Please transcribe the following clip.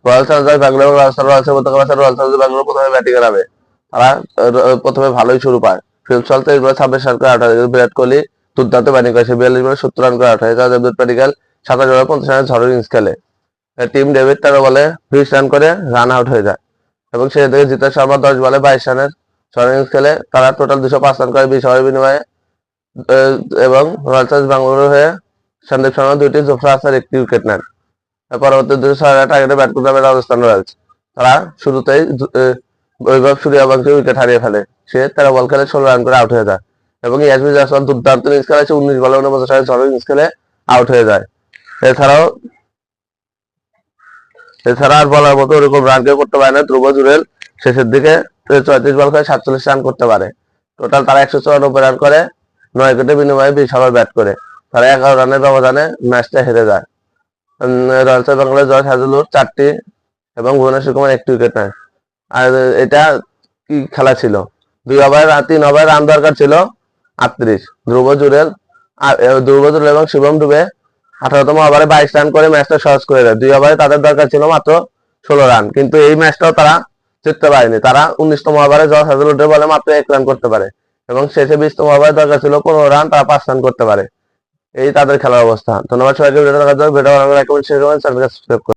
Royal Challengers Bangalore এবং রাজস্থান রয়্যালসের মধ্যকার ম্যাচে রয়্যাল চ্যালেঞ্জার্স ব্যাঙ্গালোর প্রথমে ব্যাটিং এ নামে। তারা প্রথমে ভালোই শুরু পায়। ফিল্ড সল্ট 23 বলে 26 রান করে আউট হয়। বিরাট কোহলি দুর্দান্ত ব্যাটিং করে, সে 42 বলে 70 রান করে আউট হয়। এছাড়া দেবদূত পাডিক্কাল 27 বলে 50 রানের ঝড়ের ইনিংস খেলে। টিম ডেভিড 13 বলে 20 রান করে রান আউট হয়ে যায় এবং সেই থেকে জিতেশ শর্মা 10 বলে 22 রানের ঝড়ের ইনিংস খেলে। তারা টোটাল 205 রান করে 20 ওভারের বিনিময়ে। এবং রয়্যাল চ্যালেঞ্জার্স ব্যাঙ্গালোর হয়ে সন্দীপ শর্মা 2টি, জোফরা আর্চার 1টি উইকেট নেন। পরবর্তী 206 টার্গেটে ব্যাট করতে নামে রাজস্থান রয়্যালস। তারা শুরুতেই বৈভব সূর্যবংশী উইকেট হারিয়ে ফেলে। সে 13 বল খেলে 16 রান করে আউট হয়ে যায় এবং ইয়াসমিন জাসওয়াল দুর্দান্ত ইনিংস খেলে 19 বলে 49 রানের ঝড়ের ইনিংস খেলে আউট হয়ে যায়। এছাড়া আর বলার মতো ওরকম রান কেউ করতে পারে না। ধ্রুব জুরেল শেষের দিকে 34 বল করে 47 রান করতে পারে। টোটাল তারা 194 রান করে 9 উইকেটের বিনিময়ে 20 ওভার ব্যাট করে। তারা 11 রানের ব্যবধানে ম্যাচটা হেরে যায়। Royal Challengers Bangalore George Hazlewood 4টি এবং ভুবনেশ্বর কুমার 1টি উইকেট নেয়। আর এটা কি খেলা ছিল, 3 ওভার রান দরকার ছিল 38। ধ্রুব জুরেল এবং শিবম ডুবে 18তম ওভারে 22 রান করে ম্যাচটা সহজ করে দেয়। 2 ওভারে তাদের দরকার ছিল মাত্র 16 রান, কিন্তু এই ম্যাচটাও তারা জিততে পারেনি। তারা 19তম ওভারে জর্জ হ্যাজেলউডের বলে মাত্র 1 রান করতে পারে এবং শেষে 20তম ওভারে দরকার ছিল 15 রান, তারা 5 রান করতে পারে। এই তাদের খেলার অবস্থা। ধন্যবাদ সবাইকে, ভিডিওটা দেখার জন্য। ভিডিও ভালো লাগলে লাইক কমেন্ট শেয়ার করবেন, চ্যানেলকে সাবস্ক্রাইব করুন।